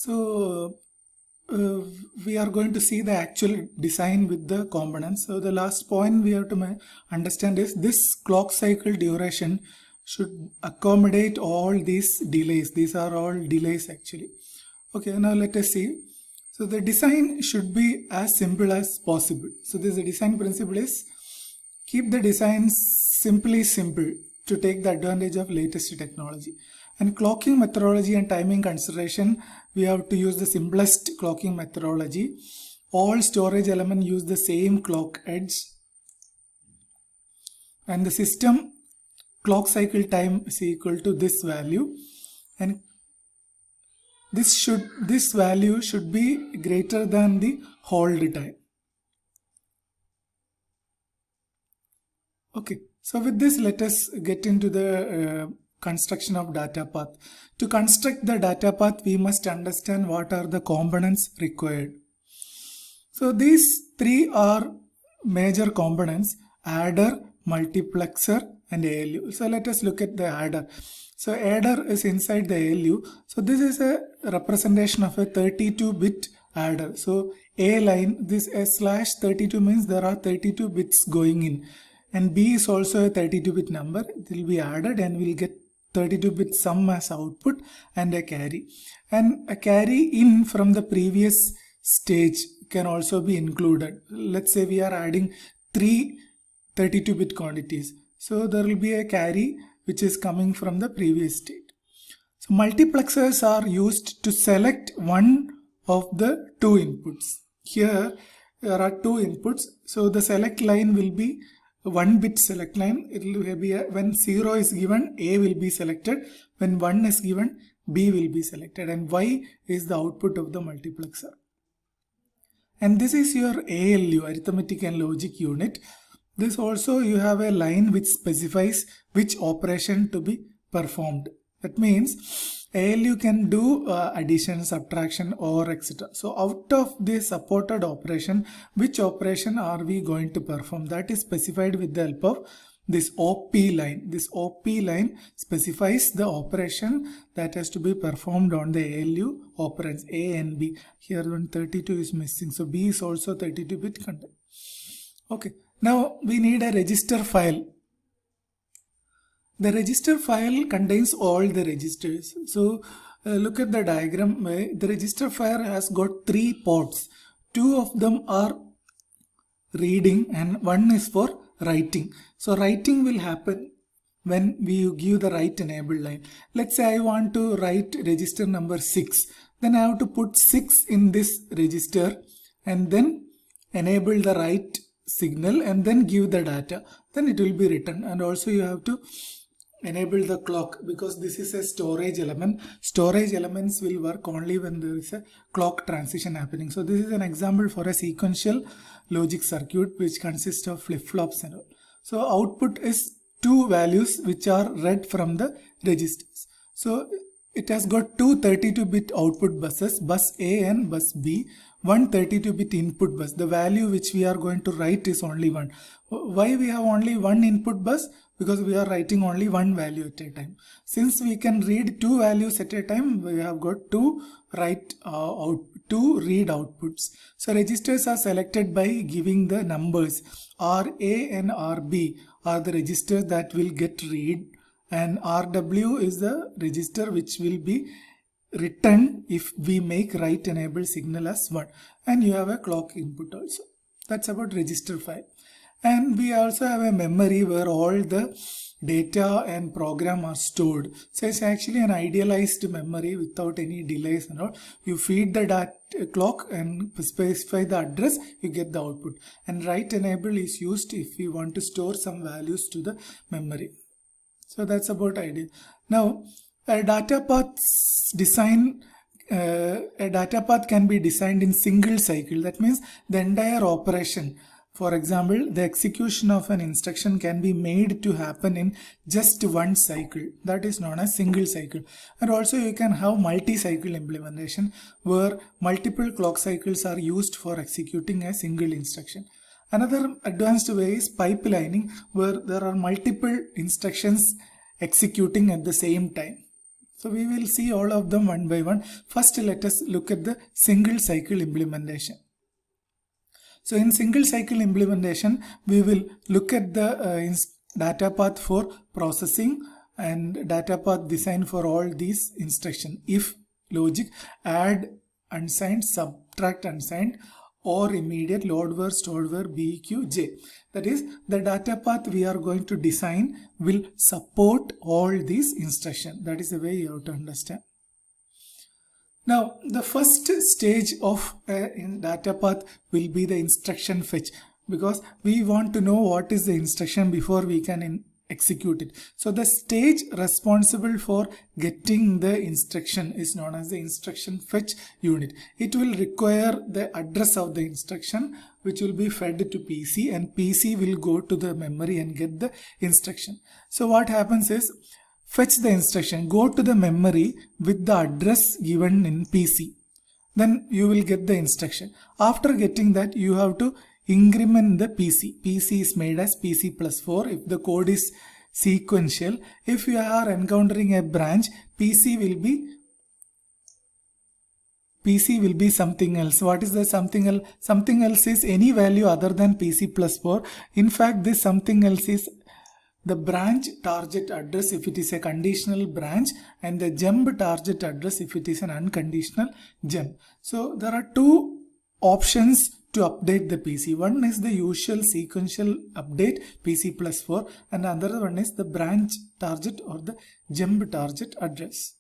So we are going to see the actual design with the components. So the last point we have to understand is this clock cycle duration should accommodate all these delays. These are all delays actually. Okay, now let us see. So the design should be as simple as possible. So this design principle is keep the design simply simple to take the advantage of latest technology. And clocking methodology and timing consideration, we have to use the simplest clocking methodology. All storage elements use the same clock edge. And the system clock cycle time is equal to this value. And this value should be greater than the hold time. Okay, so with this, let us get into the construction of data path. To construct the data path, we must understand what are the components required. So these three are major components: adder, multiplexer, and ALU. So let us look at the adder. So adder is inside the ALU. So this is a representation of a 32-bit adder. So A line, this S/32 means there are 32 bits going in. And B is also a 32-bit number. It will be added and we'll get 32-bit sum as output and a carry. And a carry in from the previous stage can also be included. Let's say we are adding 3 32-bit quantities. So there will be a carry which is coming from the previous state. So multiplexers are used to select one of the two inputs. Here there are two inputs. So the select line will be 1-bit select line. It will be when 0 is given, A will be selected. When 1 is given, B will be selected, and Y is the output of the multiplexer. And this is your ALU, arithmetic and logic unit. This also you have a line which specifies which operation to be performed. That means ALU can do addition, subtraction, or etc. So out of this supported operation, which operation are we going to perform? That is specified with the help of this OP line. This OP line specifies the operation that has to be performed on the ALU operands A and B. Here when 32 is missing, so B is also 32-bit content. Okay, now we need a register file. The register file contains all the registers. So look at the diagram. The register file has got 3 ports. 2 of them are reading and 1 is for writing. So writing will happen when we give the write enable line. Let's say I want to write register number 6. Then I have to put 6 in this register and then enable the write signal and then give the data. Then it will be written. And also you have to enable the clock because this is a storage element. Storage elements will work only when there is a clock transition happening. So this is an example for a sequential logic circuit which consists of flip-flops and all. So output is 2 values which are read from the registers. So it has got 2 32-bit output buses, bus A and bus B, 1 32-bit input bus. The value which we are going to write is only 1. Why we have only 1 input bus? Because we are writing only 1 value at a time. Since we can read 2 values at a time, we have got 2 read outputs. So registers are selected by giving the numbers. RA and RB are the registers that will get read, and RW is the register which will be written if we make write enable signal as 1. And you have a clock input also. That's about register file. And we also have a memory where all the data and program are stored. So it's actually an idealized memory without any delays and all. You feed the clock and specify the address, you get the output. And write enable is used if you want to store some values to the memory. So that's about idea. Now a data path design. A data path can be designed in single cycle. That means the entire operation. For example, the execution of an instruction can be made to happen in just one cycle. That is known as single cycle. And also you can have multi-cycle implementation where multiple clock cycles are used for executing a single instruction. Another advanced way is pipelining where there are multiple instructions executing at the same time. So we will see all of them one by one. First, let us look at the single cycle implementation. So in single cycle implementation, we will look at the data path for processing and data path design for all these instructions. If logic, add unsigned, subtract unsigned, or immediate, load where, stored where, BQ, J. That is, the data path we are going to design will support all these instructions. That is the way you have to understand. Now, the first stage of in data path will be the instruction fetch, because we want to know what is the instruction before we can execute it. So the stage responsible for getting the instruction is known as the instruction fetch unit. It will require the address of the instruction, which will be fed to PC, and PC will go to the memory and get the instruction. So what happens is, fetch the instruction, go to the memory with the address given in PC. Then you will get the instruction. After getting that, you have to increment the PC. PC is made as PC plus 4 if the code is sequential. If you are encountering a branch, PC will be something else. What is the something else? Something else is any value other than PC plus 4. In fact, this something else is the branch target address if it is a conditional branch, and the jump target address if it is an unconditional jump. So there are two options to update the PC. One is the usual sequential update PC plus 4, and the other one is the branch target or the jump target address.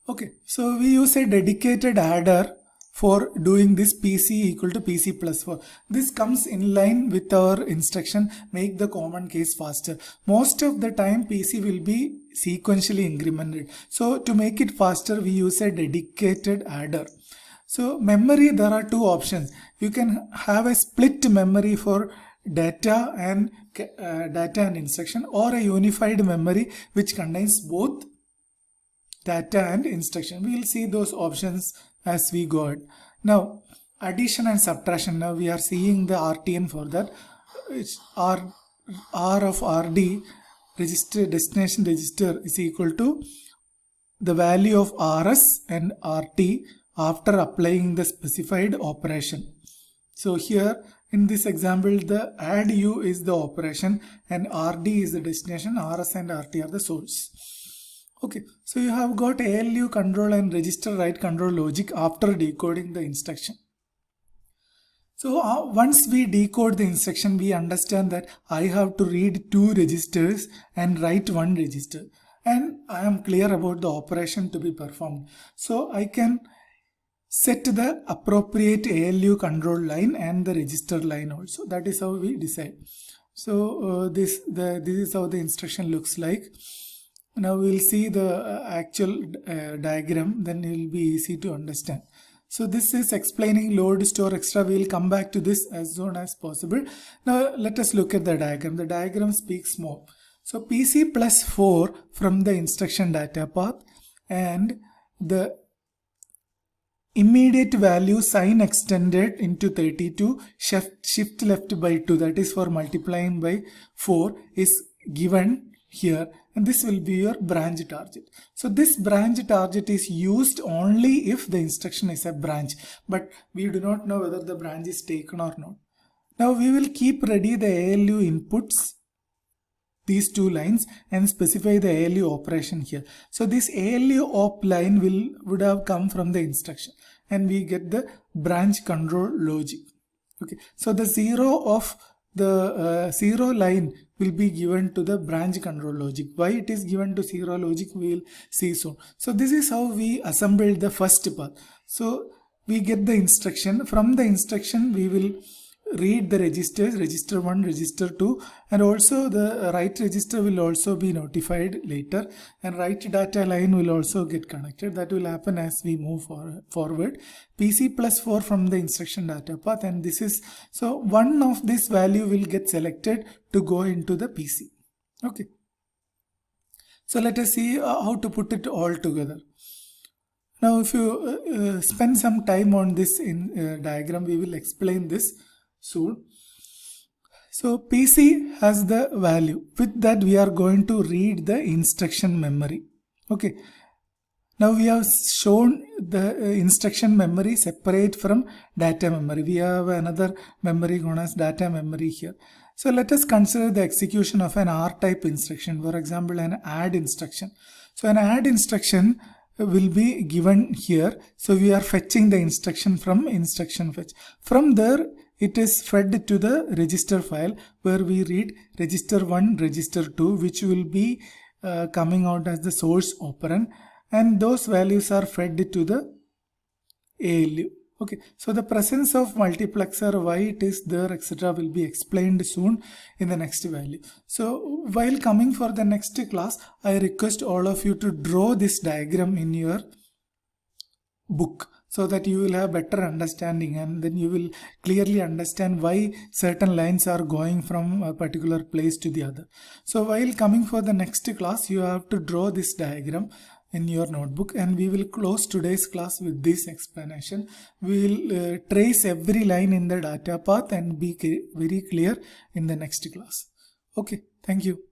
Okay, so we use a dedicated adder for doing this PC equal to PC plus 4. This comes in line with our instruction, make the common case faster. Most of the time PC will be sequentially incremented. So to make it faster, we use a dedicated adder. So memory, there are two options. You can have a split memory for data and instruction, or a unified memory which contains both data and instruction. We will see those options as we go ahead. Now, addition and subtraction. Now we are seeing the RTN for that. It's R of RD, register destination register, is equal to the value of RS and RT after applying the specified operation. So here in this example, the add U is the operation and RD is the destination, RS and RT are the source. Okay, so you have got ALU control and register write control logic after decoding the instruction. So once we decode the instruction, we understand that I have to read 2 registers and write 1 register. And I am clear about the operation to be performed. So I can set the appropriate ALU control line and the register line also. That is how we decide. So this is how the instruction looks like. Now we will see the actual diagram, then it will be easy to understand. So this is explaining load, store, extra. We will come back to this as soon as possible. Now let us look at the diagram. The diagram speaks more. So PC plus 4 from the instruction data path, and the immediate value sign extended into 32, shift left by 2, that is for multiplying by 4, is given here, and this will be your branch target. So this branch target is used only if the instruction is a branch, but we do not know whether the branch is taken or not. Now we will keep ready the ALU inputs, these 2 lines, and specify the ALU operation here. So this ALU op line would have come from the instruction, and we get the branch control logic. Okay, so the 0 of the 0 line will be given to the branch control logic. Why it is given to 0 logic, we will see soon. So this is how we assemble the first path. So we get the instruction. From the instruction we will read the registers, register 1, register 2, and also the write register will also be notified later, and write data line will also get connected. That will happen as we move forward. PC plus 4 from the instruction data path, and this is, so one of this value will get selected to go into the PC. Okay, so let us see how to put it all together. Now if you spend some time on this in diagram, we will explain this soon. So PC has the value. With that we are going to read the instruction memory. Okay. Now we have shown the instruction memory separate from data memory. We have another memory known as data memory here. So let us consider the execution of an R-type instruction. For example, an add instruction. So an add instruction will be given here. So we are fetching the instruction from instruction fetch. From there, it is fed to the register file where we read register 1, register 2, which will be coming out as the source operand, and those values are fed to the ALU. Okay, so the presence of multiplexer, why it is there, etc. will be explained soon in the next value. So while coming for the next class, I request all of you to draw this diagram in your book, so that you will have better understanding, and then you will clearly understand why certain lines are going from a particular place to the other. So while coming for the next class, you have to draw this diagram in your notebook, and we will close today's class with this explanation. We will trace every line in the data path and be very clear in the next class. Okay, thank you.